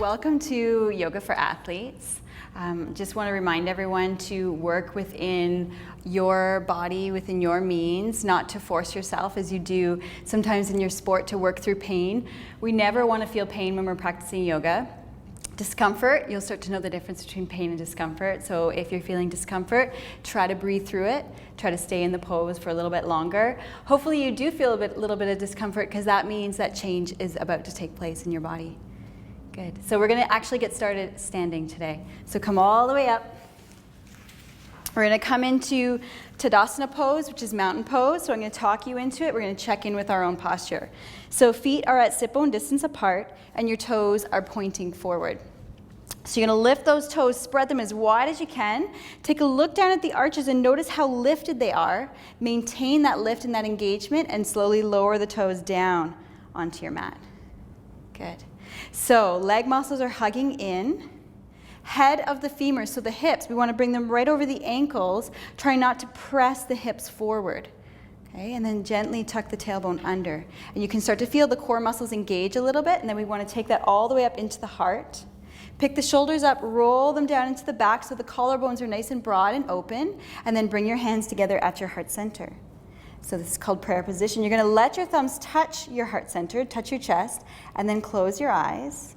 welcome to Yoga for Athletes. Just want to remind everyone to work within your body, within your means, not to force yourself as you do sometimes in your sport to work through pain. We never want to feel pain when we're practicing yoga. Discomfort, you'll start to know the difference between pain and discomfort. So if you're feeling discomfort, try to breathe through it. Try to stay in the pose for a little bit longer. Hopefully you do feel a little bit of discomfort because that means that change is about to take place in your body. Good. So we're going to actually get started standing today. So come all the way up. We're going to come into Tadasana pose, which is mountain pose. So I'm going to talk you into it. We're going to check in with our own posture. So feet are at sit bone distance apart, and your toes are pointing forward. So you're going to lift those toes, spread them as wide as you can. Take a look down at the arches and notice how lifted they are. Maintain that lift and that engagement, and slowly lower the toes down onto your mat. Good. So leg muscles are hugging in. Head of the femur, so the hips, we want to bring them right over the ankles. Try not to press the hips forward. Okay, and then gently tuck the tailbone under. And you can start to feel the core muscles engage a little bit, and then we want to take that all the way up into the heart. Pick the shoulders up, roll them down into the back so the collarbones are nice and broad and open, and then bring your hands together at your heart center. So this is called prayer position. You're going to let your thumbs touch your heart center, touch your chest, and then close your eyes,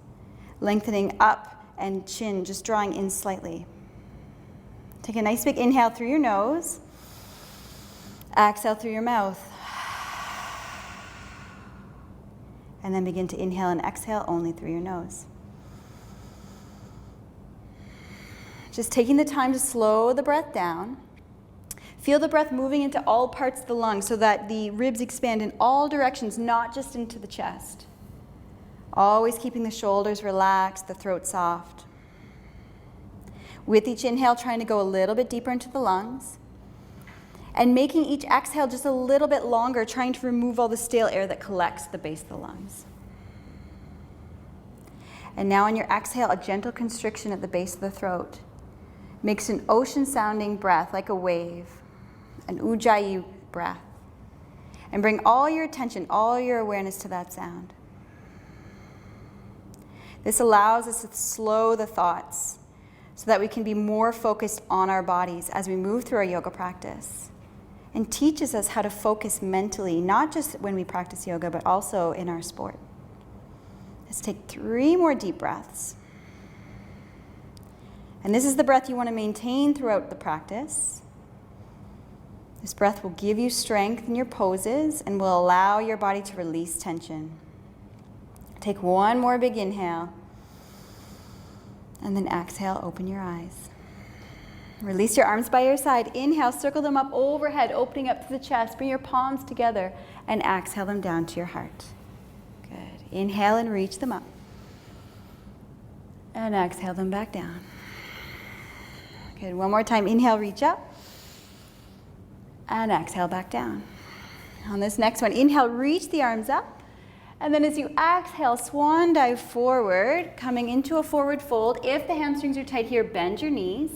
lengthening up and chin, just drawing in slightly. Take a nice big inhale through your nose. Exhale through your mouth. And then begin to inhale and exhale only through your nose. Just taking the time to slow the breath down. Feel the breath moving into all parts of the lungs so that the ribs expand in all directions, not just into the chest. Always keeping the shoulders relaxed, the throat soft. With each inhale, trying to go a little bit deeper into the lungs. And making each exhale just a little bit longer, trying to remove all the stale air that collects at the base of the lungs. And now on your exhale, a gentle constriction at the base of the throat. Makes an ocean-sounding breath like a wave, an ujjayi breath. And bring all your attention, all your awareness to that sound. This allows us to slow the thoughts so that we can be more focused on our bodies as we move through our yoga practice. And teaches us how to focus mentally, not just when we practice yoga, but also in our sport. Let's take 3 more deep breaths. And this is the breath you want to maintain throughout the practice. This breath will give you strength in your poses and will allow your body to release tension. Take 1 more big inhale. And then exhale, open your eyes. Release your arms by your side. Inhale, circle them up overhead, opening up to the chest. Bring your palms together and exhale them down to your heart. Good. Inhale and reach them up. And exhale them back down. Good. 1 more time. Inhale, reach up. And exhale back down. On this next one, inhale, reach the arms up. And then as you exhale, swan dive forward, coming into a forward fold. If the hamstrings are tight here, bend your knees.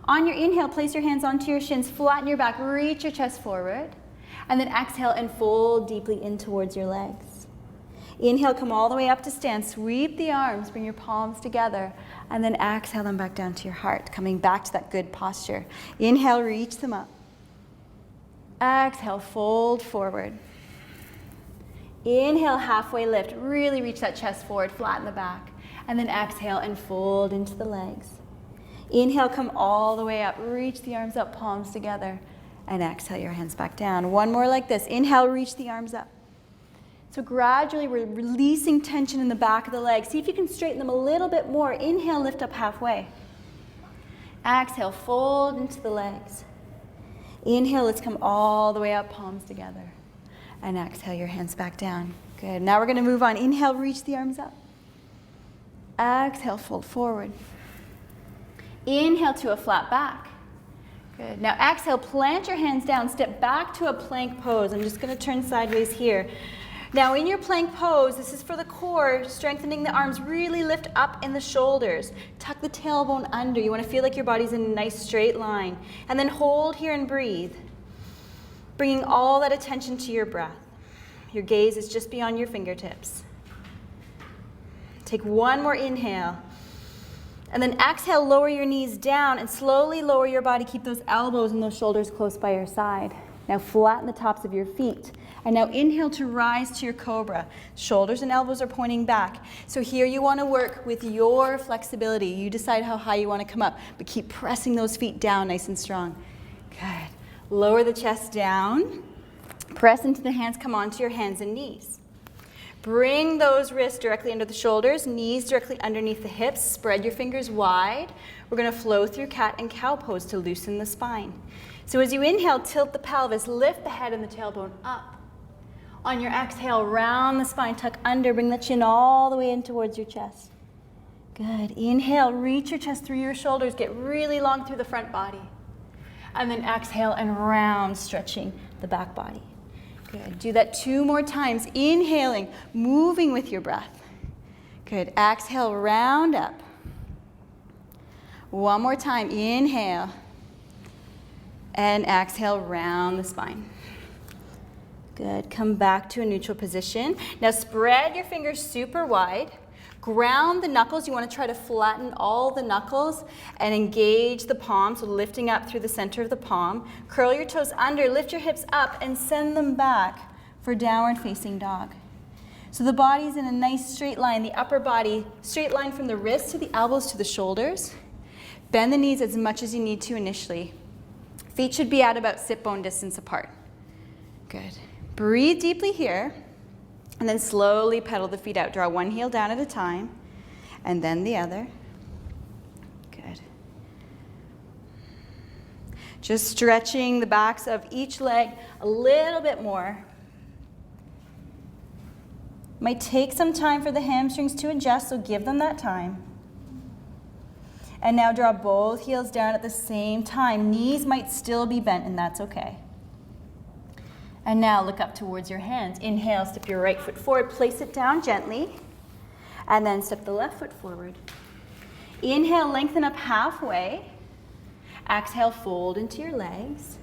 On your inhale, place your hands onto your shins, flatten your back, reach your chest forward. And then exhale and fold deeply in towards your legs. Inhale, come all the way up to stand. Sweep the arms, bring your palms together. And then exhale them back down to your heart, coming back to that good posture. Inhale, reach them up. Exhale, fold forward. Inhale, halfway lift. Really reach that chest forward, flatten the back. And then exhale and fold into the legs. Inhale, come all the way up. Reach the arms up, palms together. And exhale your hands back down. 1 more like this. Inhale, reach the arms up. So gradually we're releasing tension in the back of the legs. See if you can straighten them a little bit more. Inhale, lift up halfway. Exhale, fold into the legs. Inhale, let's come all the way up, palms together. And exhale your hands back down. Good. Now we're going to move on. Inhale, reach the arms up. Exhale, fold forward. Inhale to a flat back. Good. Now exhale, plant your hands down, step back to a plank pose. I'm just going to turn sideways here. Now in your plank pose, this is for the core, strengthening the arms, really lift up in the shoulders. Tuck the tailbone under. You want to feel like your body's in a nice straight line. And then hold here and breathe. Bringing all that attention to your breath. Your gaze is just beyond your fingertips. Take one more inhale. And then exhale, lower your knees down and slowly lower your body. Keep those elbows and those shoulders close by your side. Now flatten the tops of your feet. And now inhale to rise to your cobra. Shoulders and elbows are pointing back. So here you want to work with your flexibility. You decide how high you want to come up, but keep pressing those feet down nice and strong. Good. Lower the chest down. Press into the hands, come onto your hands and knees. Bring those wrists directly under the shoulders, knees directly underneath the hips. Spread your fingers wide. We're going to flow through cat and cow pose to loosen the spine. So as you inhale, tilt the pelvis, lift the head and the tailbone up. On your exhale, round the spine, tuck under, bring the chin all the way in towards your chest. Good. Inhale, reach your chest through your shoulders, get really long through the front body. And then exhale and round, stretching the back body. Good. Do that 2 more times. Inhaling, moving with your breath. Good. Exhale, round up. 1 more time. Inhale. And exhale, round the spine. Good. Come back to a neutral position. Now spread your fingers super wide. Ground the knuckles. You want to try to flatten all the knuckles and engage the palms, so lifting up through the center of the palm. Curl your toes under, lift your hips up, and send them back for downward facing dog. So the body's in a nice straight line, the upper body, straight line from the wrists to the elbows to the shoulders. Bend the knees as much as you need to initially. Feet should be at about sit bone distance apart. Good. Breathe deeply here. And then slowly pedal the feet out. Draw one heel down at a time, and then the other. Good. Just stretching the backs of each leg a little bit more. Might take some time for the hamstrings to adjust, so give them that time. And now draw both heels down at the same time. Knees might still be bent, and that's okay. And now look up towards your hands. Inhale, step your right foot forward, place it down gently, and then step the left foot forward. Inhale, lengthen up halfway. Exhale, fold into your legs.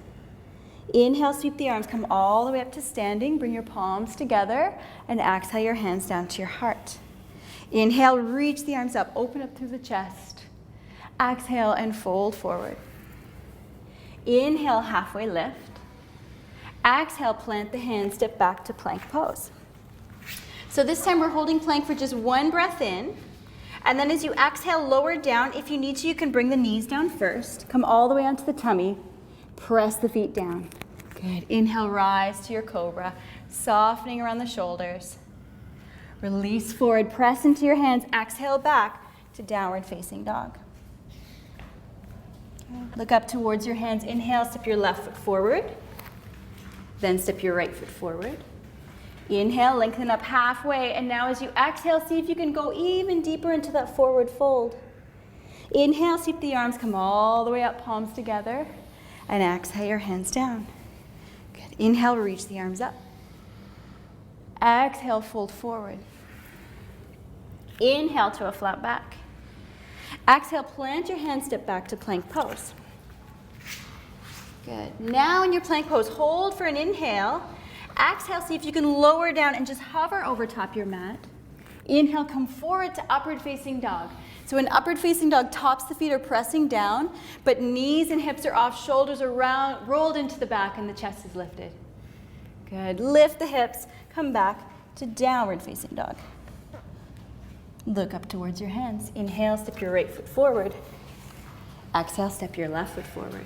Inhale, sweep the arms, come all the way up to standing. Bring your palms together, and exhale your hands down to your heart. Inhale, reach the arms up, open up through the chest. Exhale and fold forward. Inhale, halfway lift. Exhale, plant the hands, step back to plank pose. So this time we're holding plank for just 1 breath in. And then as you exhale, lower down. If you need to, you can bring the knees down first. Come all the way onto the tummy. Press the feet down. Good. Inhale, rise to your cobra. Softening around the shoulders. Release forward, press into your hands. Exhale back to downward facing dog. Look up towards your hands. Inhale, step your left foot forward. Then step your right foot forward. Inhale, lengthen up halfway. And now as you exhale, see if you can go even deeper into that forward fold. Inhale, sweep the arms, come all the way up, palms together. And exhale your hands down. Good. Inhale, reach the arms up. Exhale, fold forward. Inhale to a flat back. Exhale, plant your hands, step back to plank pose. Good. Now in your plank pose, hold for an inhale. Exhale, see if you can lower down and just hover over top your mat. Inhale, come forward to upward facing dog. So in upward facing dog, tops of the feet are pressing down, but knees and hips are off, shoulders are rolled into the back, and the chest is lifted. Good. Lift the hips, come back to downward facing dog. Look up towards your hands. Inhale, step your right foot forward. Exhale, step your left foot forward.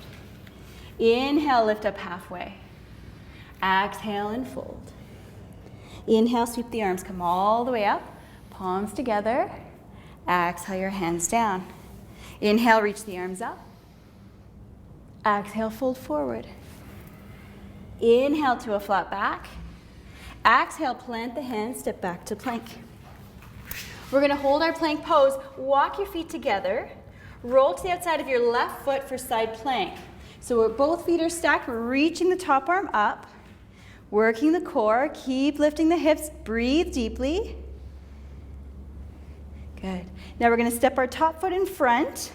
Inhale, lift up halfway. Exhale and fold. Inhale, sweep the arms, come all the way up, palms together. Exhale your hands down. Inhale, reach the arms up. Exhale, fold forward. Inhale to a flat back. Exhale, plant the hands, step back to plank. We're going to hold our plank pose. Walk your feet together. Roll to the outside of your left foot for side plank. So both feet are stacked, we're reaching the top arm up, working the core, keep lifting the hips, breathe deeply. Good. Now we're going to step our top foot in front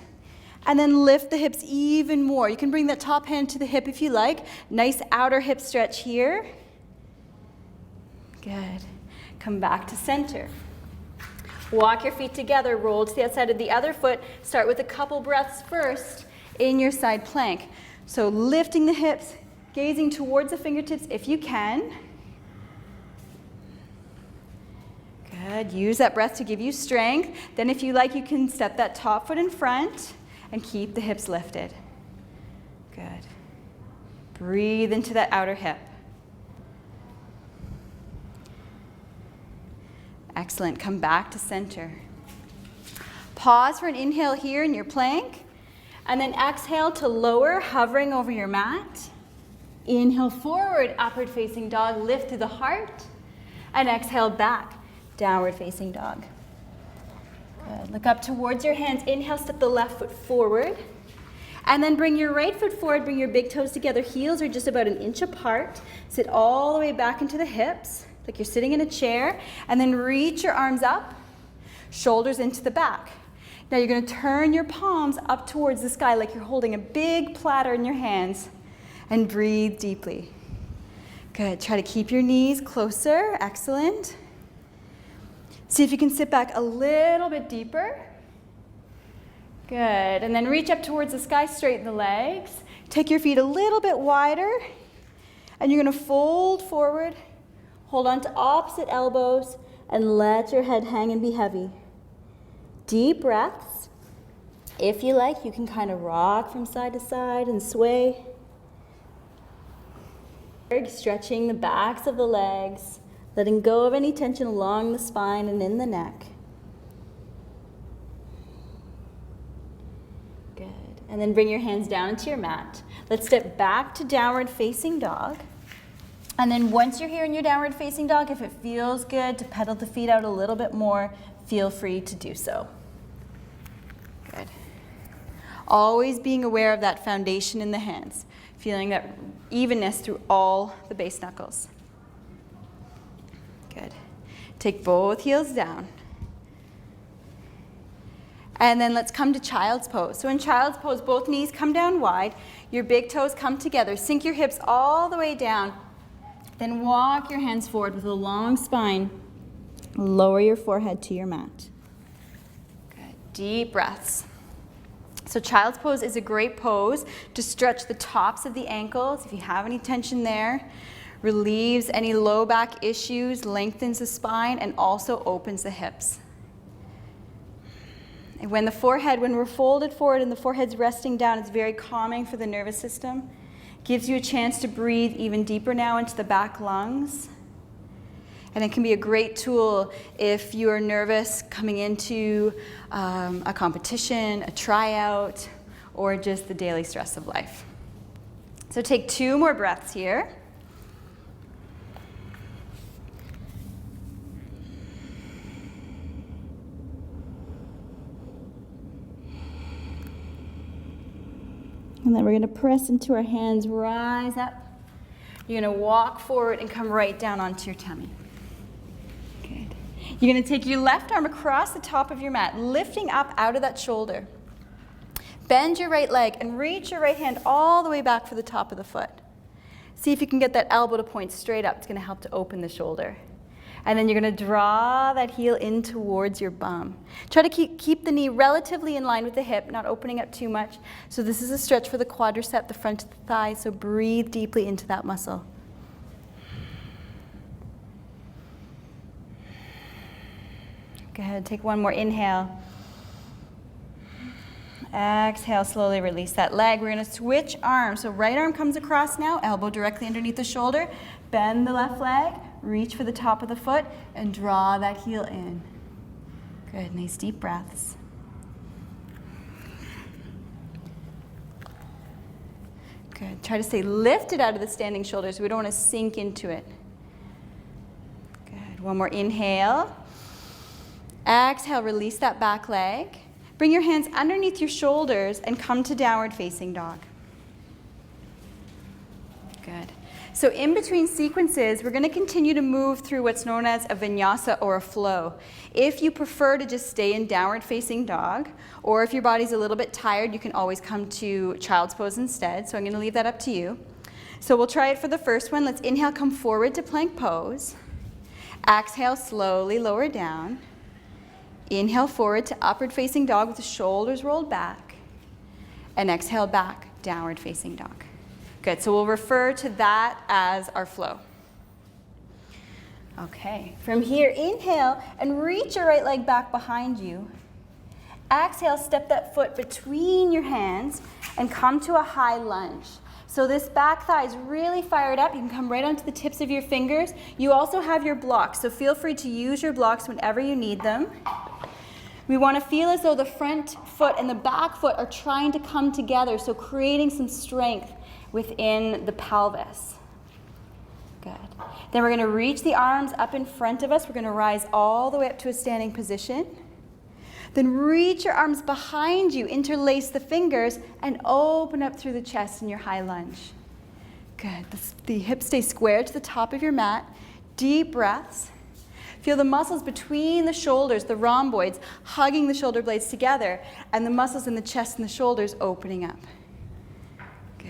and then lift the hips even more. You can bring that top hand to the hip if you like. Nice outer hip stretch here. Good. Come back to center. Walk your feet together, roll to the outside of the other foot. Start with a couple breaths first in your side plank. So lifting the hips, gazing towards the fingertips if you can. Good. Use that breath to give you strength. Then if you like, you can step that top foot in front and keep the hips lifted. Good. Breathe into that outer hip. Excellent. Come back to center. Pause for an inhale here in your plank. And then exhale to lower, hovering over your mat. Inhale forward, upward facing dog. Lift through the heart. And exhale back, downward facing dog. Good. Look up towards your hands. Inhale, step the left foot forward. And then bring your right foot forward. Bring your big toes together. Heels are just about an inch apart. Sit all the way back into the hips, like you're sitting in a chair. And then reach your arms up, shoulders into the back. Now you're going to turn your palms up towards the sky like you're holding a big platter in your hands. And breathe deeply. Good. Try to keep your knees closer. Excellent. See if you can sit back a little bit deeper. Good. And then reach up towards the sky, straighten the legs. Take your feet a little bit wider. And you're going to fold forward. Hold on to opposite elbows and let your head hang and be heavy. Deep breaths. If you like, you can kind of rock from side to side and sway. Stretching the backs of the legs, letting go of any tension along the spine and in the neck. Good. And then bring your hands down into your mat. Let's step back to downward facing dog. And then once you're here in your downward facing dog, if it feels good to pedal the feet out a little bit more, feel free to do so. Good. Always being aware of that foundation in the hands. Feeling that evenness through all the base knuckles. Good. Take both heels down. And then let's come to child's pose. So in child's pose, both knees come down wide. Your big toes come together. Sink your hips all the way down. Then walk your hands forward with a long spine. Lower your forehead to your mat. Good. Deep breaths. So child's pose is a great pose to stretch the tops of the ankles. If you have any tension there, relieves any low back issues, lengthens the spine, and also opens the hips. And when we're folded forward and the forehead's resting down, it's very calming for the nervous system. Gives you a chance to breathe even deeper now into the back lungs. And it can be a great tool if you are nervous coming into a competition, a tryout, or just the daily stress of life. So take 2 more breaths here. And then we're going to press into our hands, rise up. You're going to walk forward and come right down onto your tummy. Good. You're going to take your left arm across the top of your mat, lifting up out of that shoulder. Bend your right leg and reach your right hand all the way back for the top of the foot. See if you can get that elbow to point straight up. It's going to help to open the shoulder. And then you're going to draw that heel in towards your bum. Try to keep the knee relatively in line with the hip, not opening up too much. So this is a stretch for the quadricep, the front of the thigh, so breathe deeply into that muscle. Go ahead, take one more inhale. Exhale, slowly release that leg. We're going to switch arms. So right arm comes across now, elbow directly underneath the shoulder. Bend the left leg, reach for the top of the foot, and draw that heel in. Good, nice deep breaths. Good, try to stay lifted out of the standing shoulders. We don't want to sink into it. Good, one more inhale. Exhale, release that back leg. Bring your hands underneath your shoulders and come to downward facing dog. Good. So in between sequences, we're going to continue to move through what's known as a vinyasa or a flow. If you prefer to just stay in downward facing dog, or if your body's a little bit tired, you can always come to child's pose instead. So I'm going to leave that up to you. So we'll try it for the first one. Let's inhale, come forward to plank pose. Exhale, slowly lower down. Inhale forward to upward facing dog with the shoulders rolled back. And exhale back, downward facing dog. Good, so we'll refer to that as our flow. Okay, from here, inhale and reach your right leg back behind you. Exhale, step that foot between your hands and come to a high lunge. So this back thigh is really fired up. You can come right onto the tips of your fingers. You also have your blocks, so feel free to use your blocks whenever you need them. We want to feel as though the front foot and the back foot are trying to come together, so creating some strength within the pelvis. Good. Then we're going to reach the arms up in front of us. We're going to rise all the way up to a standing position. Then reach your arms behind you, interlace the fingers, and open up through the chest in your high lunge. Good. The hips stay square to the top of your mat. Deep breaths. Feel the muscles between the shoulders, the rhomboids, hugging the shoulder blades together, and the muscles in the chest and the shoulders opening up. Good.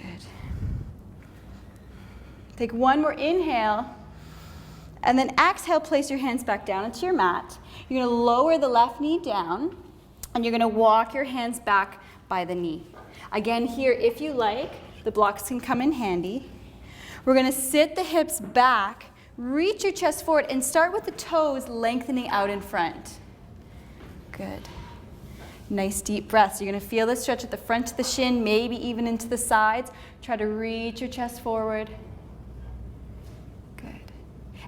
Take one more inhale, and then exhale, place your hands back down into your mat. You're going to lower the left knee down, and you're going to walk your hands back by the knee. Again, here, if you like, the blocks can come in handy. We're going to sit the hips back, reach your chest forward, and start with the toes lengthening out in front. Good. Nice deep breaths. You're going to feel the stretch at the front of the shin, maybe even into the sides. Try to reach your chest forward.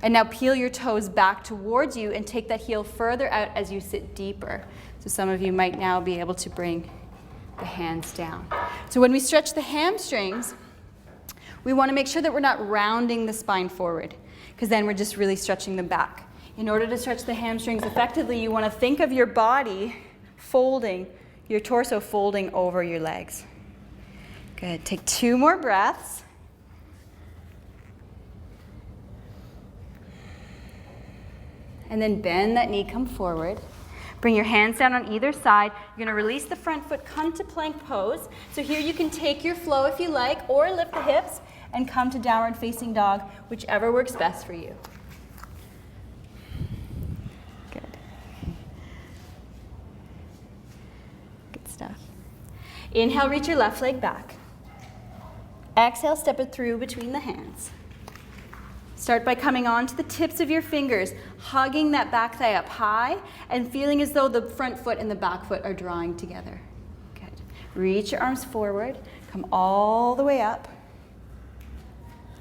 And now peel your toes back towards you and take that heel further out as you sit deeper. So some of you might now be able to bring the hands down. So when we stretch the hamstrings, we want to make sure that we're not rounding the spine forward, because then we're just really stretching them back. In order to stretch the hamstrings effectively, you want to think of your body folding, your torso folding over your legs. Good. Take 2 more breaths. And then bend that knee, come forward. Bring your hands down on either side. You're going to release the front foot, come to plank pose. So here you can take your flow if you like, or lift the hips and come to downward facing dog, whichever works best for you. Good. Good stuff. Inhale, reach your left leg back. Exhale, step it through between the hands. Start by coming onto the tips of your fingers, hugging that back thigh up high, and feeling as though the front foot and the back foot are drawing together. Good. Reach your arms forward, come all the way up,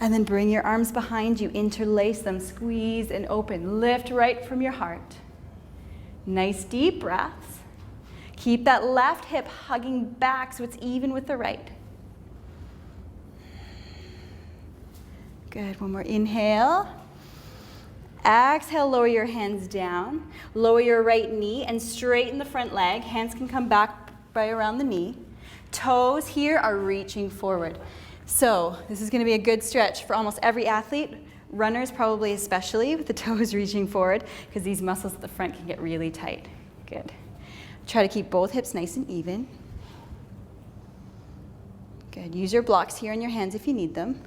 and then bring your arms behind you, interlace them, squeeze and open. Lift right from your heart. Nice deep breaths. Keep that left hip hugging back so it's even with the right. Good, one more inhale. Exhale, lower your hands down. Lower your right knee and straighten the front leg. Hands can come back by around the knee. Toes here are reaching forward. So this is going to be a good stretch for almost every athlete. Runners probably especially, with the toes reaching forward, because these muscles at the front can get really tight. Good. Try to keep both hips nice and even. Good. Use your blocks here on your hands if you need them.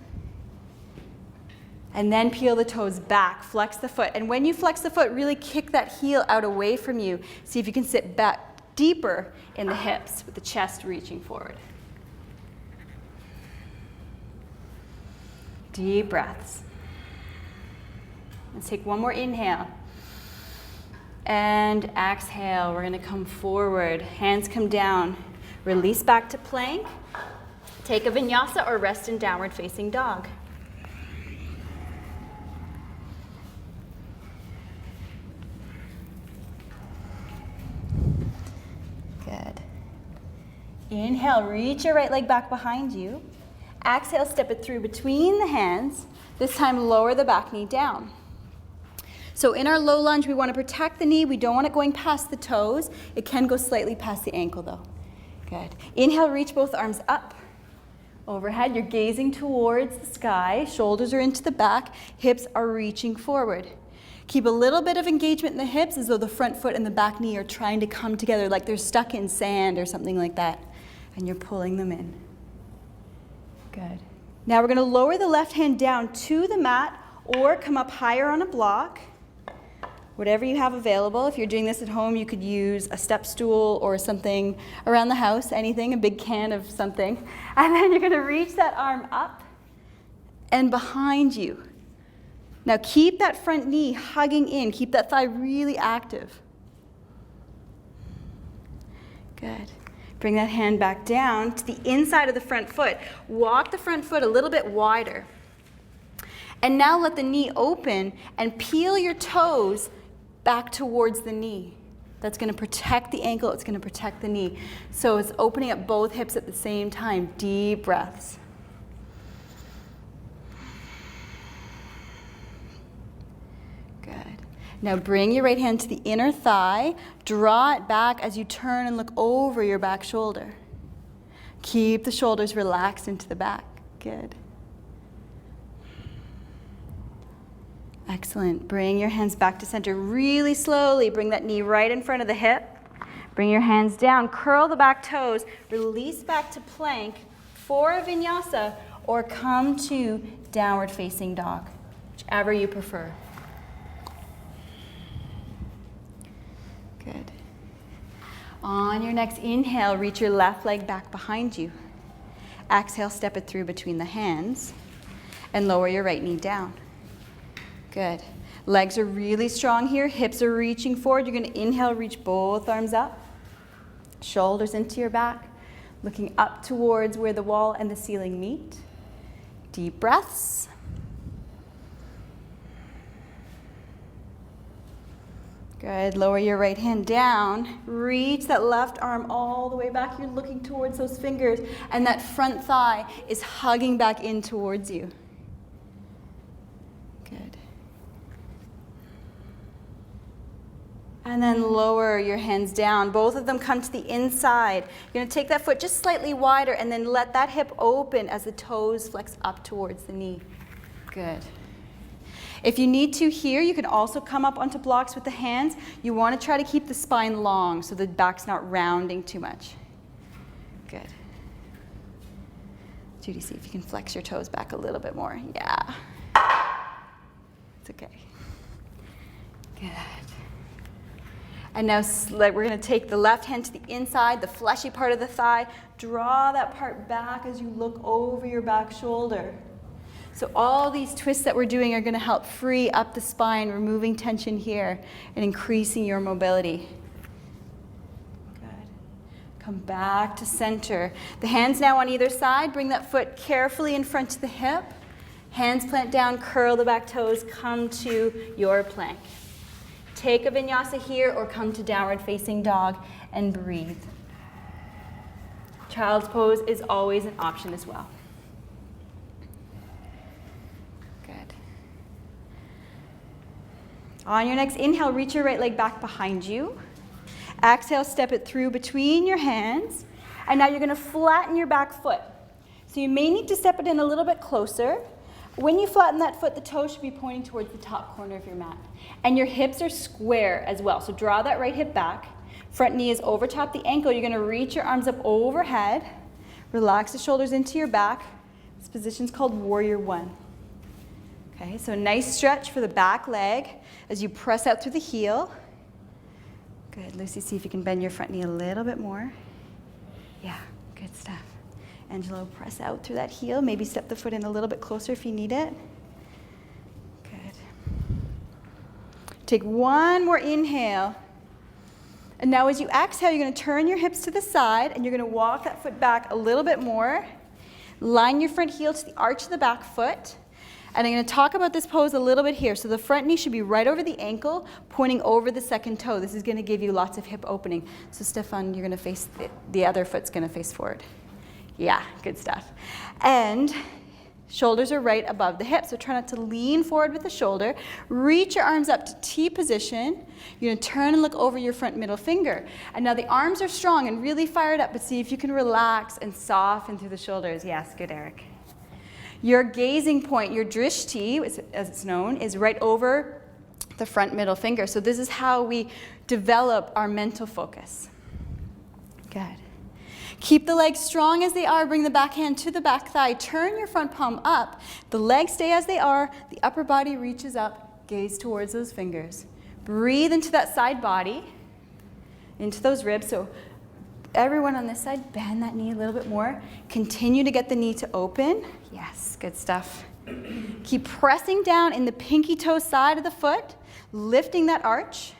And then peel the toes back, flex the foot. And when you flex the foot, really kick that heel out away from you. See if you can sit back deeper in the hips with the chest reaching forward. Deep breaths. Let's take one more inhale. And exhale, we're gonna come forward. Hands come down. Release back to plank. Take a vinyasa or rest in downward facing dog. Good. Inhale, reach your right leg back behind you. Exhale, step it through between the hands. This time, lower the back knee down. So in our low lunge, we want to protect the knee. We don't want it going past the toes. It can go slightly past the ankle though. Good. Inhale, reach both arms up. Overhead, you're gazing towards the sky. Shoulders are into the back. Hips are reaching forward. Keep a little bit of engagement in the hips as though the front foot and the back knee are trying to come together like they're stuck in sand or something like that. And you're pulling them in. Good. Now we're going to lower the left hand down to the mat or come up higher on a block. whatever you have available. If you're doing this at home, you could use a step stool or something around the house, anything, a big can of something. And then you're gonna reach that arm up and behind you. Now keep that front knee hugging in, keep that thigh really active. Good. Bring that hand back down to the inside of the front foot. Walk the front foot a little bit wider. And now let the knee open and peel your toes back towards the knee. That's going to protect the ankle, it's going to protect the knee. So it's opening up both hips at the same time. Deep breaths. Good. Now bring your right hand to the inner thigh, draw it back as you turn and look over your back shoulder. Keep the shoulders relaxed into the back. Good. Excellent. Bring your hands back to center really slowly. Bring that knee right in front of the hip. Bring your hands down. Curl the back toes. Release back to plank for a vinyasa or come to downward facing dog, whichever you prefer. Good. On your next inhale, reach your left leg back behind you. Exhale, step it through between the hands and lower your right knee down. Good. Legs are really strong here. Hips are reaching forward. You're going to inhale, reach both arms up. Shoulders into your back. Looking up towards where the wall and the ceiling meet. Deep breaths. Good. Lower your right hand down. Reach that left arm all the way back. You're looking towards those fingers. And that front thigh is hugging back in towards you. Good. And then lower your hands down. Both of them come to the inside. You're going to take that foot just slightly wider and then let that hip open as the toes flex up towards the knee. Good. If you need to here, you can also come up onto blocks with the hands. You want to try to keep the spine long so the back's not rounding too much. Good. Judy, see if you can flex your toes back a little bit more. Yeah. It's okay. Good. And now we're going to take the left hand to the inside, the fleshy part of the thigh. Draw that part back as you look over your back shoulder. So all these twists that we're doing are going to help free up the spine, removing tension here and increasing your mobility. Good. Come back to center. The hands now on either side. Bring that foot carefully in front to the hip. Hands plant down, curl the back toes, come to your plank. Take a vinyasa here or come to downward facing dog and breathe. Child's pose is always an option as well. Good. On your next inhale, reach your right leg back behind you. Exhale, step it through between your hands. And now you're going to flatten your back foot. So you may need to step it in a little bit closer. When you flatten that foot, the toe should be pointing towards the top corner of your mat. And your hips are square as well. So draw that right hip back. Front knee is over top the ankle. You're going to reach your arms up overhead. Relax the shoulders into your back. This position's called Warrior One. Okay, so a nice stretch for the back leg as you press out through the heel. Good. Lucy, see if you can bend your front knee a little bit more. Yeah, good stuff. Angelo, press out through that heel. Maybe step the foot in a little bit closer if you need it. Good. Take one more inhale. And now as you exhale, you're going to turn your hips to the side and you're going to walk that foot back a little bit more. Line your front heel to the arch of the back foot. And I'm going to talk about this pose a little bit here. So the front knee should be right over the ankle, pointing over the second toe. This is going to give you lots of hip opening. So Stefan, you're going to face, the other foot's going to face forward. Yeah, good stuff. And shoulders are right above the hips, so try not to lean forward with the shoulder. Reach your arms up to T position. You're going to turn and look over your front middle finger. And now the arms are strong and really fired up, but see if you can relax and soften through the shoulders. Yes, good, Eric. Your gazing point, your drishti, as it's known, is right over the front middle finger. So this is how we develop our mental focus. Good. Keep the legs strong as they are. Bring the back hand to the back thigh. Turn your front palm up. The legs stay as they are. The upper body reaches up. Gaze towards those fingers. Breathe into that side body, into those ribs. So everyone on this side, bend that knee a little bit more. Continue to get the knee to open. Yes, good stuff. Keep pressing down in the pinky toe side of the foot, lifting that arch.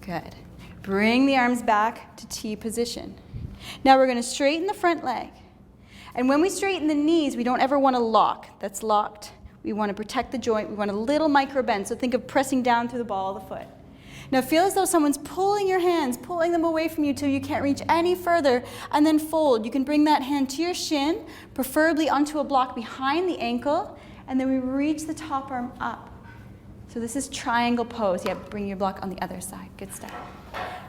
Good. Bring the arms back to T position. Now we're going to straighten the front leg. And when we straighten the knees, we don't ever want to lock. That's locked. We want to protect the joint. We want a little micro bend. So think of pressing down through the ball of the foot. Now feel as though someone's pulling your hands, pulling them away from you till you can't reach any further, and then fold. You can bring that hand to your shin, preferably onto a block behind the ankle, and then we reach the top arm up. So this is triangle pose. Yeah, bring your block on the other side. Good stuff.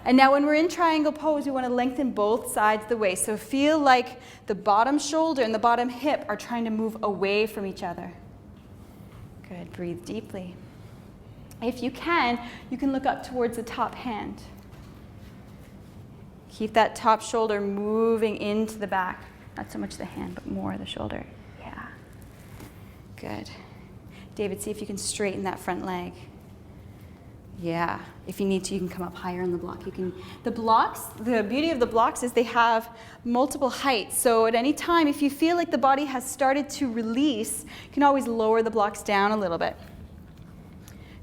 And now when we're in triangle pose, we want to lengthen both sides of the waist. So feel like the bottom shoulder and the bottom hip are trying to move away from each other. Good. Breathe deeply. If you can look up towards the top hand. Keep that top shoulder moving into the back. Not so much the hand, but more the shoulder. Yeah. Good. David, see if you can straighten that front leg. Yeah. If you need to, you can come up higher on the block. The blocks, the beauty of the blocks is they have multiple heights. So at any time, if you feel like the body has started to release, you can always lower the blocks down a little bit.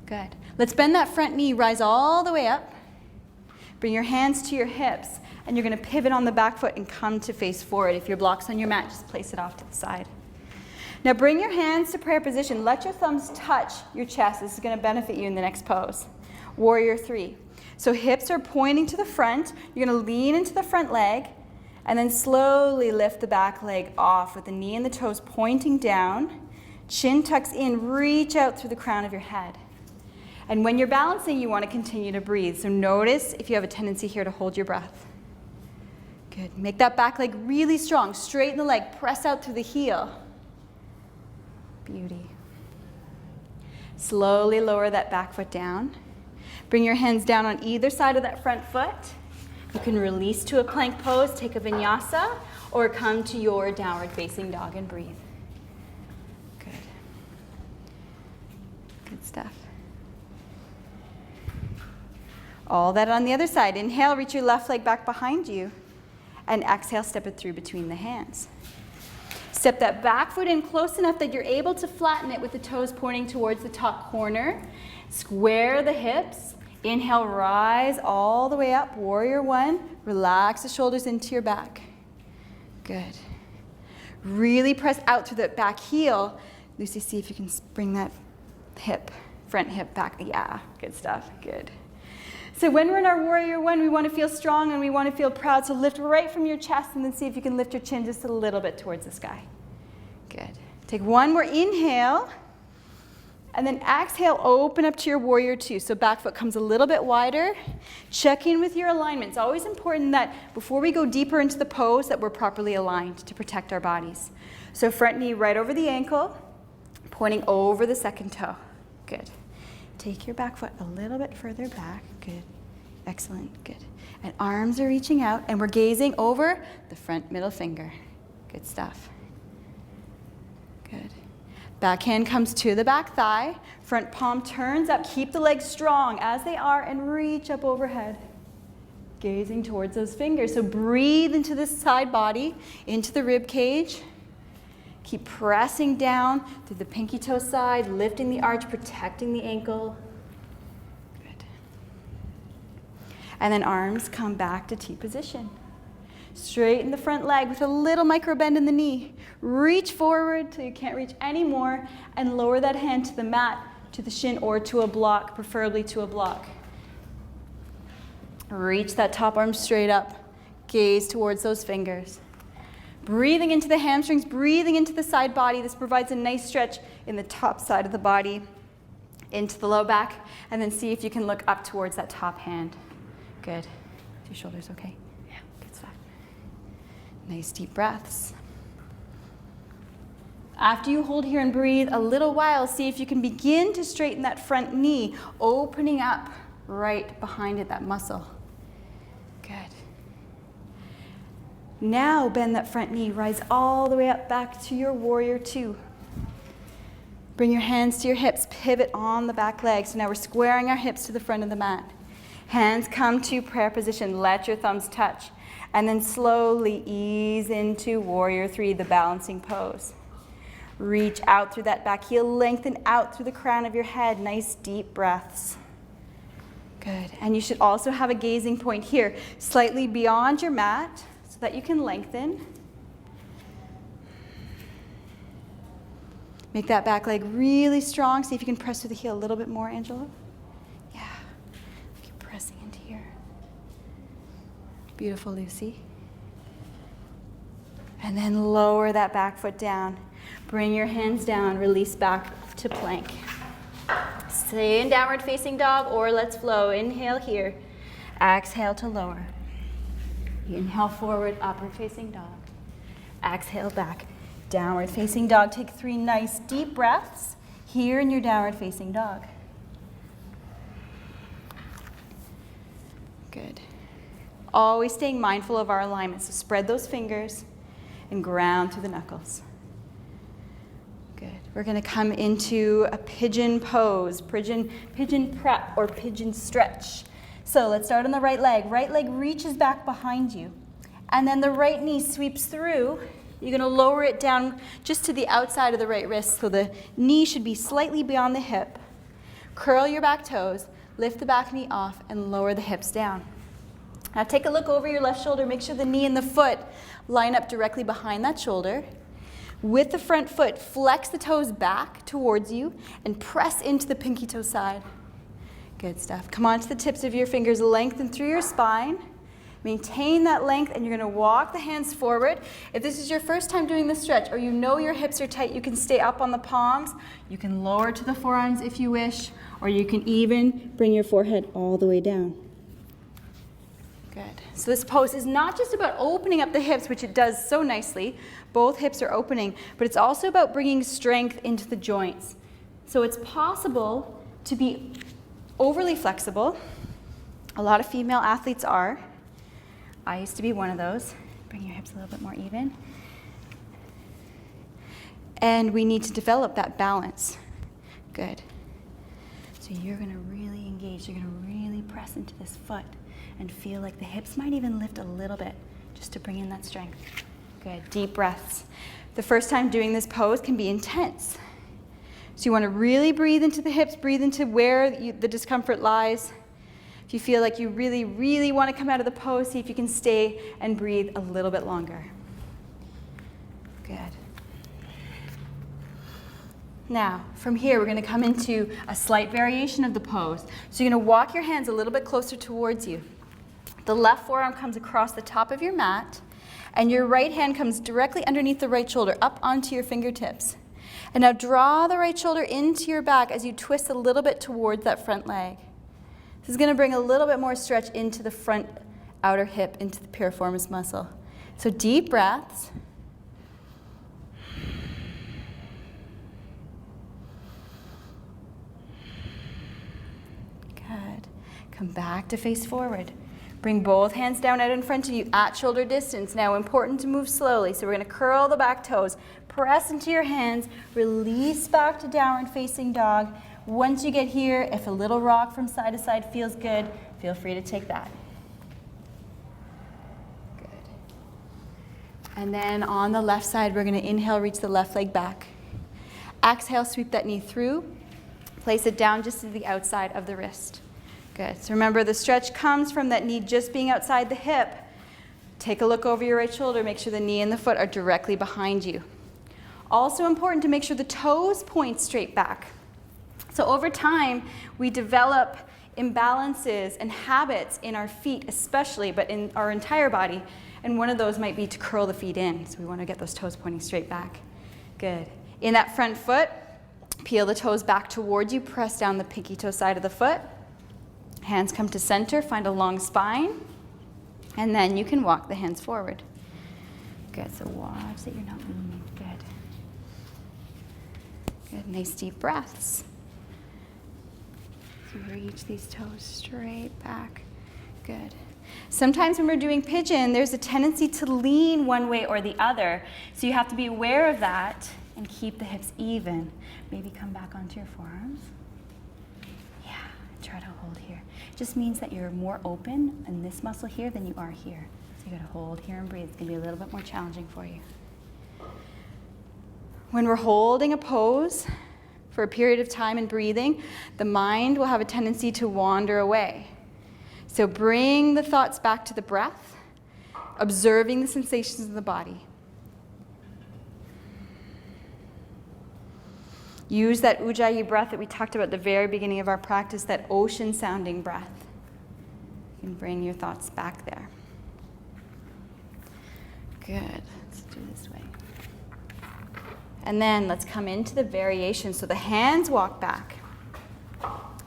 Good. Let's bend that front knee, rise all the way up. Bring your hands to your hips, and you're going to pivot on the back foot and come to face forward. If your block's on your mat, just place it off to the side. Now bring your hands to prayer position. Let your thumbs touch your chest. This is going to benefit you in the next pose. Warrior 3. So hips are pointing to the front. You're going to lean into the front leg, and then slowly lift the back leg off with the knee and the toes pointing down. Chin tucks in, reach out through the crown of your head. And when you're balancing, you want to continue to breathe. So notice if you have a tendency here to hold your breath. Good. Make that back leg really strong. Straighten the leg. Press out through the heel. Beauty. Slowly lower that back foot down. Bring your hands down on either side of that front foot. You can release to a plank pose, take a vinyasa, or come to your downward facing dog and breathe. Good. Good stuff. All that on the other side. Inhale, reach your left leg back behind you. And exhale, step it through between the hands. Step that back foot in close enough that you're able to flatten it with the toes pointing towards the top corner. Square the hips. Inhale, rise all the way up. Warrior 1. Relax the shoulders into your back. Good. Really press out through the back heel. Lucy, see if you can bring that hip, front hip back. Yeah, good stuff. Good. So when we're in our Warrior 1, we want to feel strong and we want to feel proud. So lift right from your chest and then see if you can lift your chin just a little bit towards the sky. Good. Take one more inhale. And then exhale, open up to your Warrior 2. So back foot comes a little bit wider. Check in with your alignment. It's always important that before we go deeper into the pose that we're properly aligned to protect our bodies. So front knee right over the ankle, pointing over the second toe. Good. Take your back foot a little bit further back. Good. Excellent. Good. And arms are reaching out, and we're gazing over the front middle finger. Good stuff. Good. Back hand comes to the back thigh. Front palm turns up. Keep the legs strong as they are, and reach up overhead. Gazing towards those fingers. So breathe into the side body, into the rib cage. Keep pressing down through the pinky toe side, lifting the arch, protecting the ankle. Good. And then arms come back to T position. Straighten the front leg with a little micro bend in the knee. Reach forward till you can't reach anymore, and lower that hand to the mat, to the shin, or to a block, preferably to a block. Reach that top arm straight up. Gaze towards those fingers. Breathing into the hamstrings, breathing into the side body. This provides a nice stretch in the top side of the body, into the low back, and then see if you can look up towards that top hand. Good. Your shoulders okay? Yeah. Good stuff. Nice deep breaths. After you hold here and breathe a little while, see if you can begin to straighten that front knee, opening up right behind it, that muscle. Good. Now bend that front knee, rise all the way up back to your Warrior 2. Bring your hands to your hips, pivot on the back leg. So now we're squaring our hips to the front of the mat. Hands come to prayer position, let your thumbs touch. And then slowly ease into warrior three, the balancing pose. Reach out through that back heel, lengthen out through the crown of your head. Nice deep breaths. Good. And you should also have a gazing point here, slightly beyond your mat so that you can lengthen. Make that back leg really strong. See if you can press through the heel a little bit more, Angela. Yeah. Keep pressing into here. Beautiful, Lucy. And then lower that back foot down. Bring your hands down, release back to plank. Stay in downward facing dog or let's flow. Inhale here. Exhale to lower. Inhale forward, upward facing dog. Exhale back. Downward facing dog. Take 3 nice deep breaths here in your downward facing dog. Good. Always staying mindful of our alignment. So spread those fingers and ground through the knuckles. Good. We're going to come into a pigeon pose, pigeon prep or pigeon stretch. So let's start on the right leg. Right leg reaches back behind you. And then the right knee sweeps through. You're going to lower it down just to the outside of the right wrist, so the knee should be slightly beyond the hip. Curl your back toes, lift the back knee off, and lower the hips down. Now take a look over your left shoulder. Make sure the knee and the foot line up directly behind that shoulder. With the front foot, flex the toes back towards you and press into the pinky toe side. Good stuff. Come on to the tips of your fingers, lengthen through your spine. Maintain that length, and you're going to walk the hands forward. If this is your first time doing this stretch, or you know your hips are tight, you can stay up on the palms. You can lower to the forearms if you wish, or you can even bring your forehead all the way down. Good. So this pose is not just about opening up the hips, which it does so nicely. Both hips are opening, but it's also about bringing strength into the joints. So it's possible to be overly flexible. A lot of female athletes are. I used to be one of those. Bring your hips a little bit more even. And we need to develop that balance. Good. So you're going to really engage. You're going to really press into this foot and feel like the hips might even lift a little bit just to bring in that strength. Good. Deep breaths. The first time doing this pose can be intense. So you want to really breathe into the hips, breathe into where the discomfort lies. If you feel like you really, really want to come out of the pose, see if you can stay and breathe a little bit longer. Good. Now, from here, we're going to come into a slight variation of the pose. So you're going to walk your hands a little bit closer towards you. The left forearm comes across the top of your mat, and your right hand comes directly underneath the right shoulder, up onto your fingertips. And now draw the right shoulder into your back as you twist a little bit towards that front leg. This is going to bring a little bit more stretch into the front outer hip, into the piriformis muscle. So deep breaths. Good. Come back to face forward. Bring both hands down out in front of you at shoulder distance. Now, important to move slowly. So we're going to curl the back toes. Press into your hands. Release back to downward facing dog. Once you get here, if a little rock from side to side feels good, feel free to take that. Good. And then on the left side, we're going to inhale, reach the left leg back. Exhale, sweep that knee through. Place it down just to the outside of the wrist. Good. So remember, the stretch comes from that knee just being outside the hip. Take a look over your right shoulder. Make sure the knee and the foot are directly behind you. Also important to make sure the toes point straight back. So over time, we develop imbalances and habits in our feet especially, but in our entire body. And one of those might be to curl the feet in. So we want to get those toes pointing straight back. Good. In that front foot, peel the toes back towards you. Press down the pinky toe side of the foot. Hands come to center. Find a long spine. And then you can walk the hands forward. Good. So watch that you're not moving. Good. Good. Nice deep breaths. Reach these toes straight back. Good. Sometimes when we're doing pigeon, there's a tendency to lean one way or the other. So you have to be aware of that and keep the hips even. Maybe come back onto your forearms. Yeah, try to hold here. Just means that you're more open in this muscle here than you are here. So you gotta hold here and breathe. It's gonna be a little bit more challenging for you. When we're holding a pose for a period of time and breathing, the mind will have a tendency to wander away. So bring the thoughts back to the breath, observing the sensations of the body. Use that ujjayi breath that we talked about at the very beginning of our practice, that ocean-sounding breath. You can bring your thoughts back there. Good. Let's do it this way. And then let's come into the variation. So the hands walk back.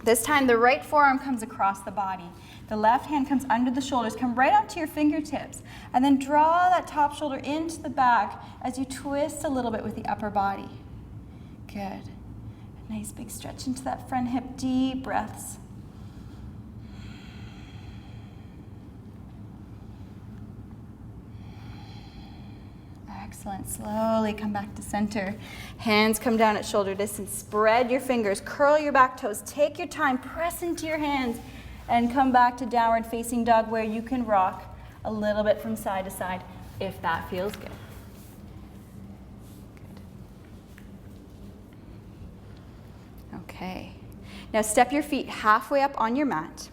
This time the right forearm comes across the body. The left hand comes under the shoulders. Come right onto your fingertips. And then draw that top shoulder into the back as you twist a little bit with the upper body. Good. Nice big stretch into that front hip. Deep breaths. Excellent. Slowly come back to center. Hands come down at shoulder distance. Spread your fingers. Curl your back toes. Take your time. Press into your hands. And come back to downward facing dog, where you can rock a little bit from side to side if that feels good. Okay. Now step your feet halfway up on your mat.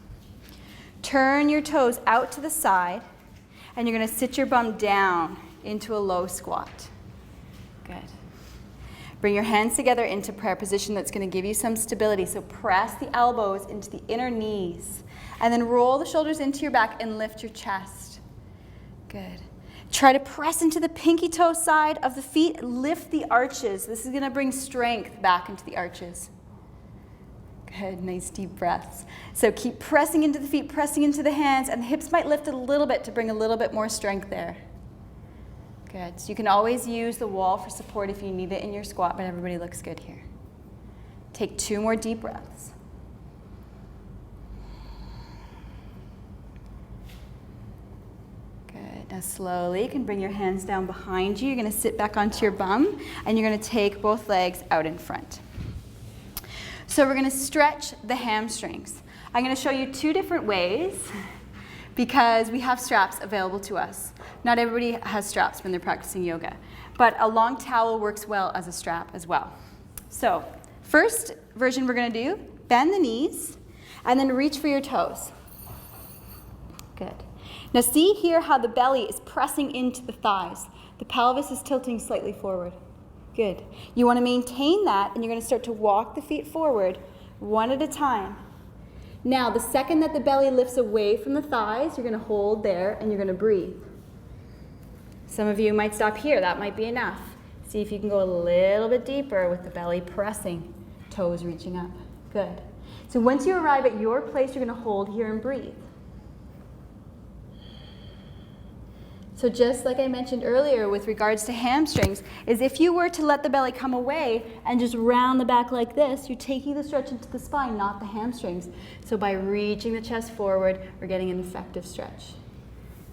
Turn your toes out to the side, and you're going to sit your bum down into a low squat. Good. Bring your hands together into prayer position. That's going to give you some stability. So press the elbows into the inner knees, and then roll the shoulders into your back and lift your chest. Good. Try to press into the pinky toe side of the feet. Lift the arches. This is going to bring strength back into the arches. Good, nice deep breaths. So keep pressing into the feet, pressing into the hands, and the hips might lift a little bit to bring a little bit more strength there. Good, so you can always use the wall for support if you need it in your squat, but everybody looks good here. Take 2 more deep breaths. Good, now slowly you can bring your hands down behind you. You're gonna sit back onto your bum, and you're gonna take both legs out in front. So we're going to stretch the hamstrings. I'm going to show you 2 different ways because we have straps available to us. Not everybody has straps when they're practicing yoga, but a long towel works well as a strap as well. So first version we're going to do, bend the knees and then reach for your toes. Good. Now see here how the belly is pressing into the thighs. The pelvis is tilting slightly forward. Good. You want to maintain that, and you're going to start to walk the feet forward one at a time. Now, the second that the belly lifts away from the thighs, you're going to hold there, and you're going to breathe. Some of you might stop here. That might be enough. See if you can go a little bit deeper with the belly pressing, toes reaching up. Good. So once you arrive at your place, you're going to hold here and breathe. So just like I mentioned earlier with regards to hamstrings, is if you were to let the belly come away and just round the back like this, you're taking the stretch into the spine, not the hamstrings. So by reaching the chest forward, we're getting an effective stretch.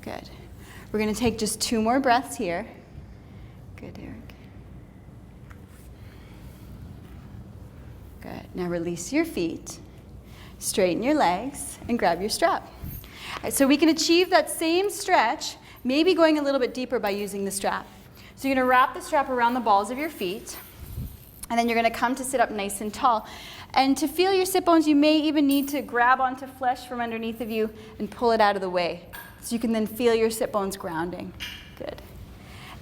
Good. We're going to take just 2 more breaths here. Good, Eric. Good. Now release your feet, straighten your legs, and grab your strap. So we can achieve that same stretch, maybe going a little bit deeper by using the strap. So you're going to wrap the strap around the balls of your feet, and then you're going to come to sit up nice and tall. And to feel your sit bones, you may even need to grab onto flesh from underneath of you and pull it out of the way. So you can then feel your sit bones grounding. Good.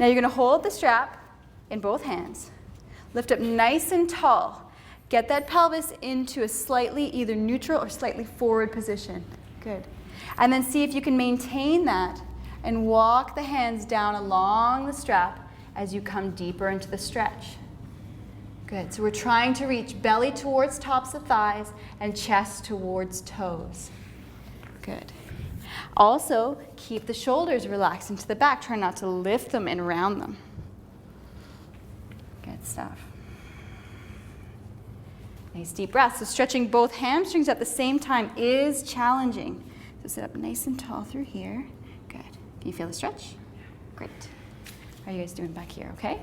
Now you're going to hold the strap in both hands. Lift up nice and tall. Get that pelvis into a slightly either neutral or slightly forward position. Good. And then see if you can maintain that and walk the hands down along the strap as you come deeper into the stretch. Good. So we're trying to reach belly towards tops of thighs and chest towards toes. Good. Also, keep the shoulders relaxed into the back. Try not to lift them and round them. Good stuff. Nice deep breaths. So stretching both hamstrings at the same time is challenging. So sit up nice and tall through here. Good. Can you feel the stretch? Great. How are you guys doing back here, okay?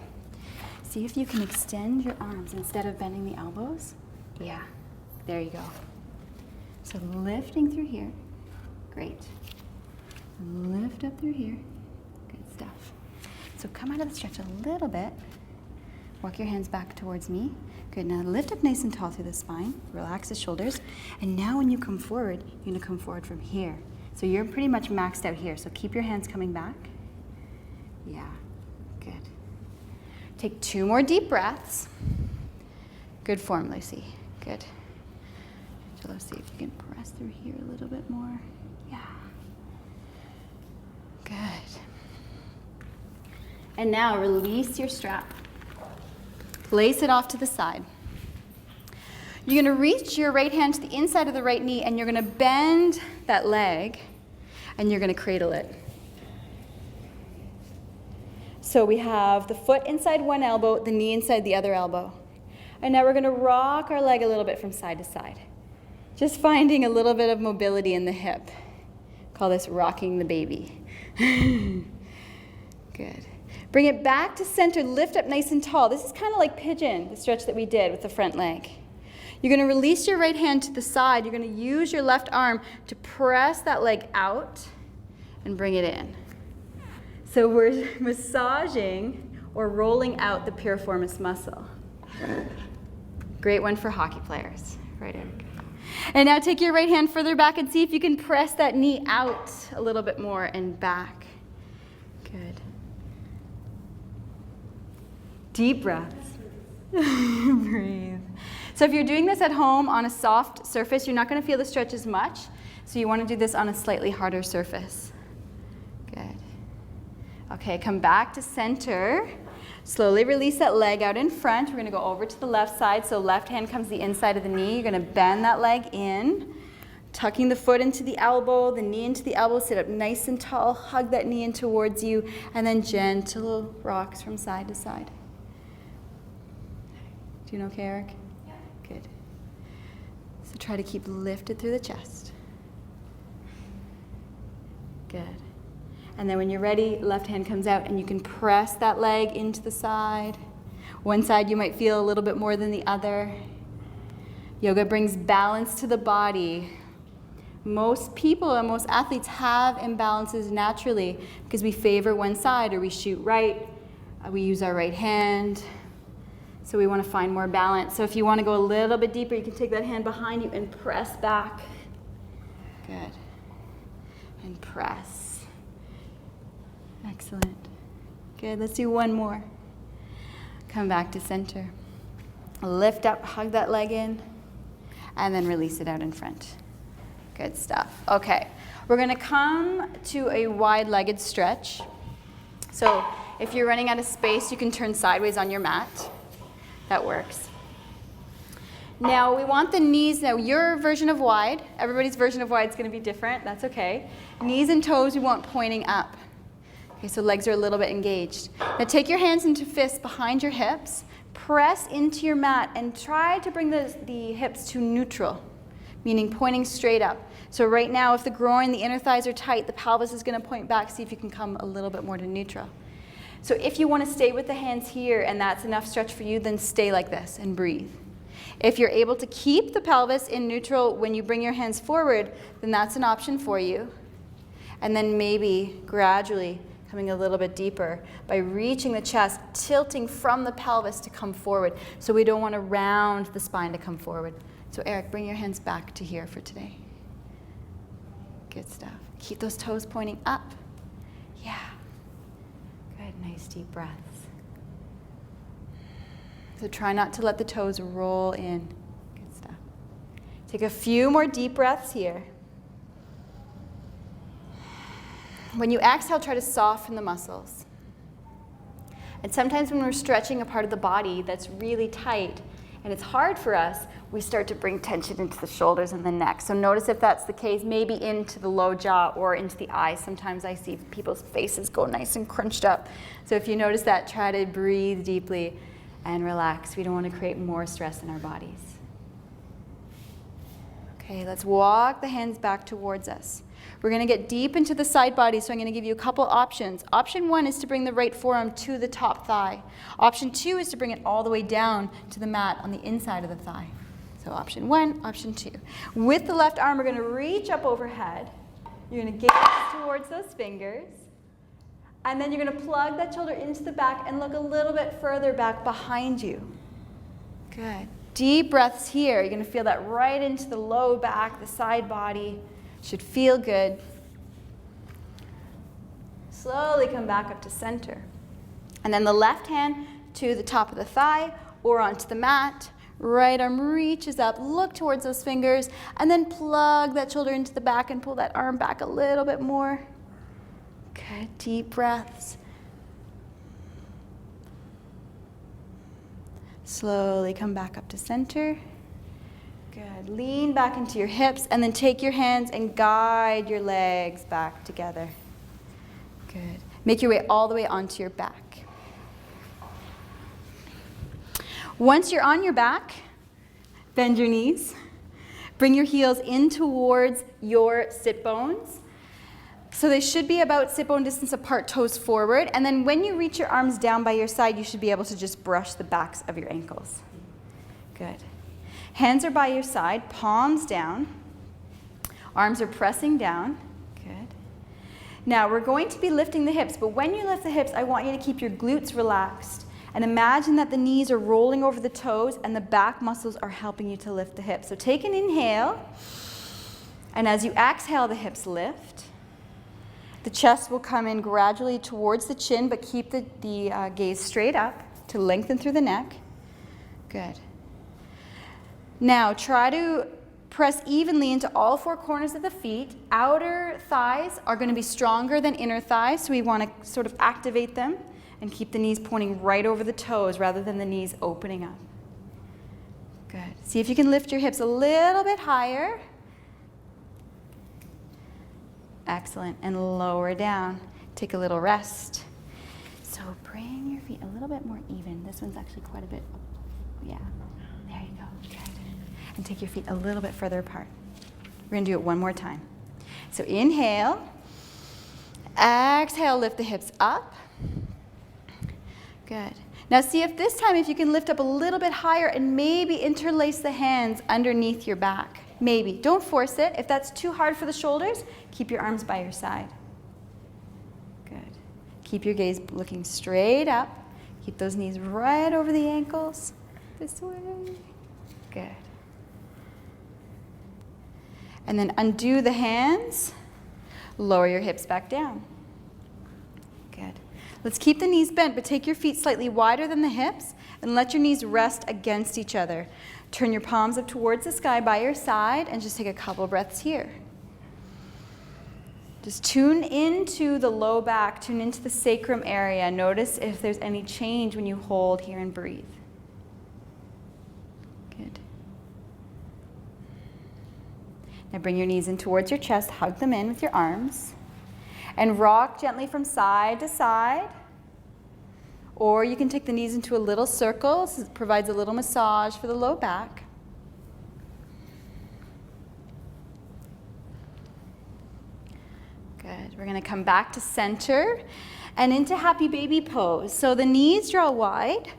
See if you can extend your arms instead of bending the elbows. Yeah, there you go. So lifting through here. Great. Lift up through here. Good stuff. So come out of the stretch a little bit. Walk your hands back towards me. Good. Now lift up nice and tall through the spine. Relax the shoulders. And now when you come forward, you're going to come forward from here. So you're pretty much maxed out here. So keep your hands coming back. Yeah. Good. Take 2 more deep breaths. Good form, Lucy. Good. So let's see if you can press through here a little bit more. Yeah. Good. And now release your strap. Place it off to the side. You're going to reach your right hand to the inside of the right knee, and you're going to bend that leg, and you're going to cradle it. So we have the foot inside one elbow, the knee inside the other elbow. And now we're going to rock our leg a little bit from side to side. Just finding a little bit of mobility in the hip. Call this rocking the baby. Good. Bring it back to center, lift up nice and tall. This is kind of like pigeon, the stretch that we did with the front leg. You're going to release your right hand to the side. You're going to use your left arm to press that leg out and bring it in. So we're massaging or rolling out the piriformis muscle. Great one for hockey players. Right, Eric? And now take your right hand further back and see if you can press that knee out a little bit more and back. Good. Deep breaths. Breathe. So if you're doing this at home on a soft surface, you're not going to feel the stretch as much. So you want to do this on a slightly harder surface. Good. Okay, come back to center. Slowly release that leg out in front. We're going to go over to the left side. So left hand comes the inside of the knee. You're going to bend that leg in, tucking the foot into the elbow, the knee into the elbow. Sit up nice and tall. Hug that knee in towards you. And then gentle rocks from side to side. Doing okay, Eric? Yeah. Good. So try to keep lifted through the chest. Good. And then when you're ready, left hand comes out and you can press that leg into the side. One side you might feel a little bit more than the other. Yoga brings balance to the body. Most people and most athletes have imbalances naturally because we favor one side or we shoot right. We use our right hand. So we want to find more balance. So if you want to go a little bit deeper, you can take that hand behind you and press back. Good. And press. Excellent. Good. Let's do one more. Come back to center. Lift up, hug that leg in, and then release it out in front. Good stuff. Okay. We're going to come to a wide-legged stretch. So if you're running out of space, you can turn sideways on your mat. That works. Now we want the knees, now your version of wide, everybody's version of wide is going to be different, that's okay. Knees and toes we want pointing up. Okay, so legs are a little bit engaged. Now take your hands into fists behind your hips, press into your mat and try to bring the hips to neutral, meaning pointing straight up. So right now if the groin, the inner thighs are tight, the pelvis is going to point back, see if you can come a little bit more to neutral. So if you want to stay with the hands here and that's enough stretch for you, then stay like this and breathe. If you're able to keep the pelvis in neutral when you bring your hands forward, then that's an option for you. And then maybe gradually coming a little bit deeper by reaching the chest, tilting from the pelvis to come forward. So we don't want to round the spine to come forward. So Eric, bring your hands back to here for today. Good stuff. Keep those toes pointing up. Yeah. Nice deep breaths. So try not to let the toes roll in. Good stuff. Take a few more deep breaths here. When you exhale, try to soften the muscles. And sometimes when we're stretching a part of the body that's really tight and it's hard for us, we start to bring tension into the shoulders and the neck. So notice if that's the case, maybe into the low jaw or into the eyes. Sometimes I see people's faces go nice and crunched up. So if you notice that, try to breathe deeply and relax. We don't want to create more stress in our bodies. Okay, let's walk the hands back towards us. We're going to get deep into the side body, so I'm going to give you a couple options. Option 1 is to bring the right forearm to the top thigh. Option 2 is to bring it all the way down to the mat on the inside of the thigh. So option 1, option 2. With the left arm, we're going to reach up overhead. You're going to gaze towards those fingers. And then you're going to plug that shoulder into the back and look a little bit further back behind you. Good. Deep breaths here. You're going to feel that right into the low back, the side body. Should feel good. Slowly come back up to center. And then the left hand to the top of the thigh or onto the mat. Right arm reaches up, look towards those fingers, and then plug that shoulder into the back and pull that arm back a little bit more. Good, deep breaths. Slowly come back up to center. Good. Lean back into your hips and then take your hands and guide your legs back together. Good. Make your way all the way onto your back. Once you're on your back, bend your knees. Bring your heels in towards your sit bones. So they should be about sit bone distance apart, toes forward. And then when you reach your arms down by your side, you should be able to just brush the backs of your ankles. Good. Hands are by your side, palms down. Arms are pressing down. Good. Now we're going to be lifting the hips, but when you lift the hips, I want you to keep your glutes relaxed. And imagine that the knees are rolling over the toes and the back muscles are helping you to lift the hips. So take an inhale, and as you exhale, the hips lift. The chest will come in gradually towards the chin, but keep the gaze straight up to lengthen through the neck. Good. Now try to press evenly into all four corners of the feet. Outer thighs are going to be stronger than inner thighs, so we want to sort of activate them and keep the knees pointing right over the toes rather than the knees opening up. Good. See if you can lift your hips a little bit higher. Excellent. And lower down. Take a little rest. So bring your feet a little bit more even. This one's actually quite a bit, yeah. There you go. Good. And take your feet a little bit further apart. We're going to do it one more time. So inhale. Exhale, lift the hips up. Good. Now see if this time, if you can lift up a little bit higher and maybe interlace the hands underneath your back. Maybe. Don't force it. If that's too hard for the shoulders, keep your arms by your side. Good. Keep your gaze looking straight up. Keep those knees right over the ankles. This way. Good. And then undo the hands. Lower your hips back down. Good. Let's keep the knees bent, but take your feet slightly wider than the hips and let your knees rest against each other. Turn your palms up towards the sky by your side and just take a couple breaths here. Just tune into the low back, tune into the sacrum area. Notice if there's any change when you hold here and breathe. Good. Now bring your knees in towards your chest, hug them in with your arms, and rock gently from side to side. Or you can take the knees into a little circle. This provides a little massage for the low back. Good. We're going to come back to center and into happy baby pose. So the knees draw wide,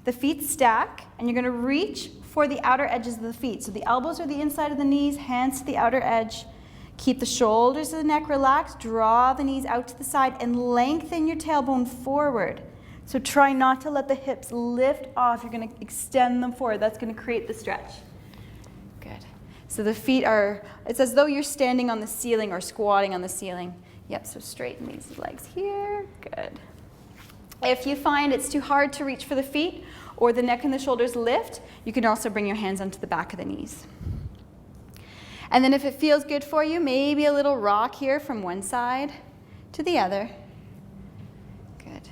the feet stack, and you're going to reach for the outer edges of the feet. So the elbows are the inside of the knees, hands to the outer edge. Keep the shoulders of the neck relaxed. Draw the knees out to the side and lengthen your tailbone forward. So try not to let the hips lift off. You're going to extend them forward. That's going to create the stretch. Good. So the feet are, it's as though you're standing on the ceiling or squatting on the ceiling. Yep, so straighten these legs here. Good. If you find it's too hard to reach for the feet or the neck and the shoulders lift, you can also bring your hands onto the back of the knees. And then if it feels good for you, maybe a little rock here from one side to the other. Good.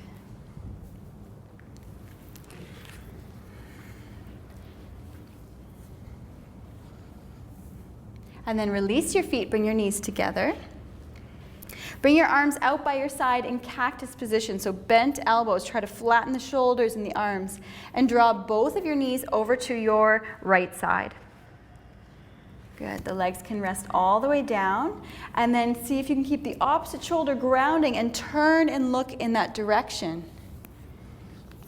And then release your feet, bring your knees together. Bring your arms out by your side in cactus position, so bent elbows. Try to flatten the shoulders and the arms. And draw both of your knees over to your right side. Good. The legs can rest all the way down. And then see if you can keep the opposite shoulder grounding and turn and look in that direction.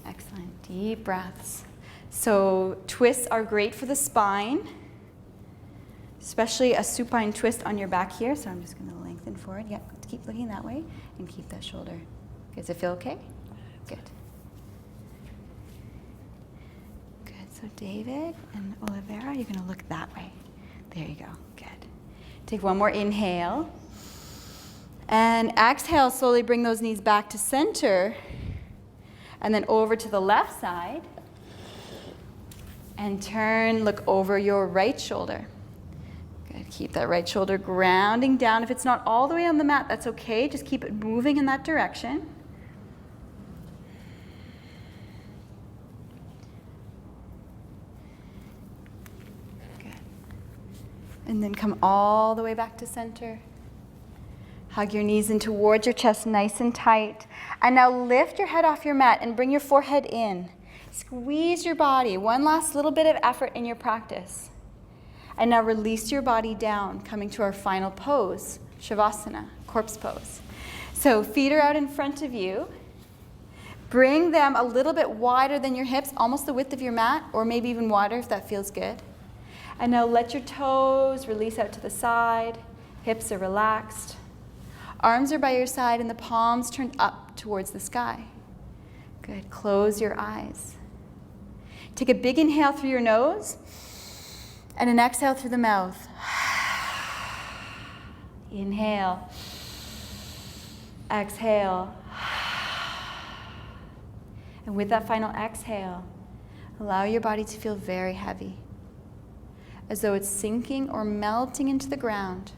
Excellent. Deep breaths. So twists are great for the spine, especially a supine twist on your back here. So I'm just going to lengthen forward. Yeah, keep looking that way and keep that shoulder. Does it feel okay? Good. Good. So David and Olivera, you're going to look that way. There you go. Good. Take one more inhale. And exhale, slowly bring those knees back to center. And then over to the left side. And turn, look over your right shoulder. Good. Keep that right shoulder grounding down. If it's not all the way on the mat, that's okay. Just keep it moving in that direction. And then come all the way back to center. Hug your knees in towards your chest, nice and tight. And now lift your head off your mat and bring your forehead in. Squeeze your body. One last little bit of effort in your practice. And now release your body down, coming to our final pose, Shavasana, corpse pose. So feet are out in front of you. Bring them a little bit wider than your hips, almost the width of your mat, or maybe even wider if that feels good. And now let your toes release out to the side. Hips are relaxed. Arms are by your side and the palms turned up towards the sky. Good. Close your eyes. Take a big inhale through your nose and an exhale through the mouth. Inhale. Exhale. And with that final exhale, allow your body to feel very heavy, as though it's sinking or melting into the ground,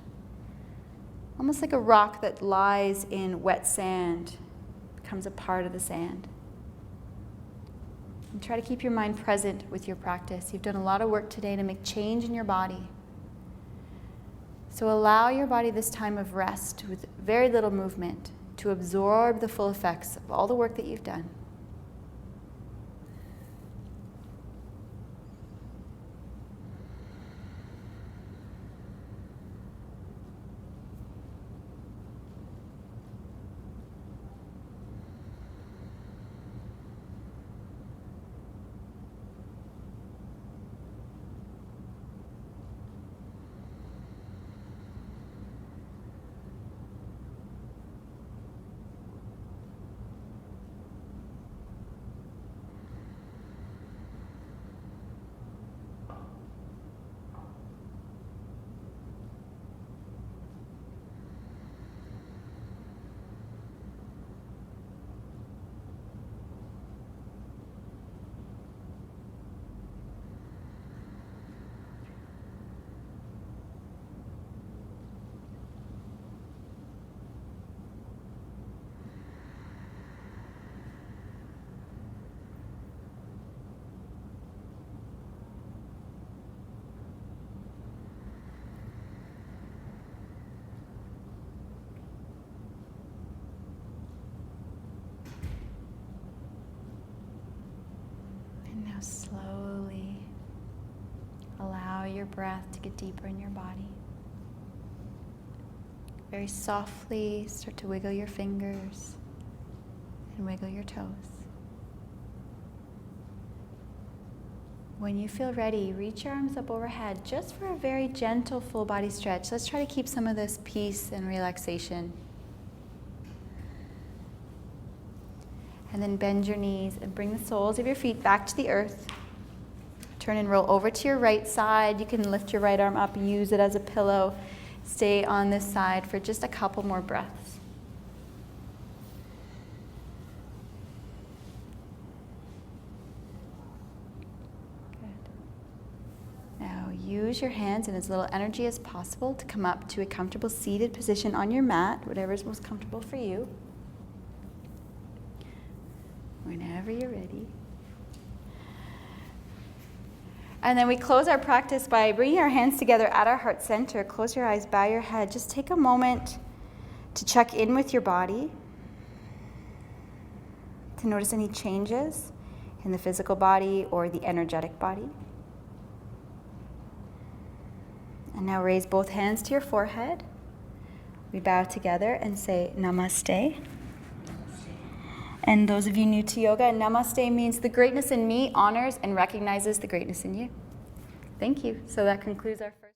almost like a rock that lies in wet sand, becomes a part of the sand. And try to keep your mind present with your practice. You've done a lot of work today to make change in your body. So allow your body this time of rest with very little movement to absorb the full effects of all the work that you've done. Slowly allow your breath to get deeper in your body. Very softly start to wiggle your fingers and wiggle your toes. When you feel ready, reach your arms up overhead just for a very gentle full body stretch. Let's try to keep some of this peace and relaxation. And then bend your knees and bring the soles of your feet back to the earth. Turn and roll over to your right side. You can lift your right arm up, use it as a pillow. Stay on this side for just a couple more breaths. Good. Now use your hands and as little energy as possible to come up to a comfortable seated position on your mat, whatever is most comfortable for you. Whenever you're ready. And then we close our practice by bringing our hands together at our heart center. Close your eyes, bow your head. Just take a moment to check in with your body, to notice any changes in the physical body or the energetic body. And now raise both hands to your forehead. We bow together and say namaste. And those of you new to yoga, namaste means the greatness in me honors and recognizes the greatness in you. Thank you. So that concludes our first.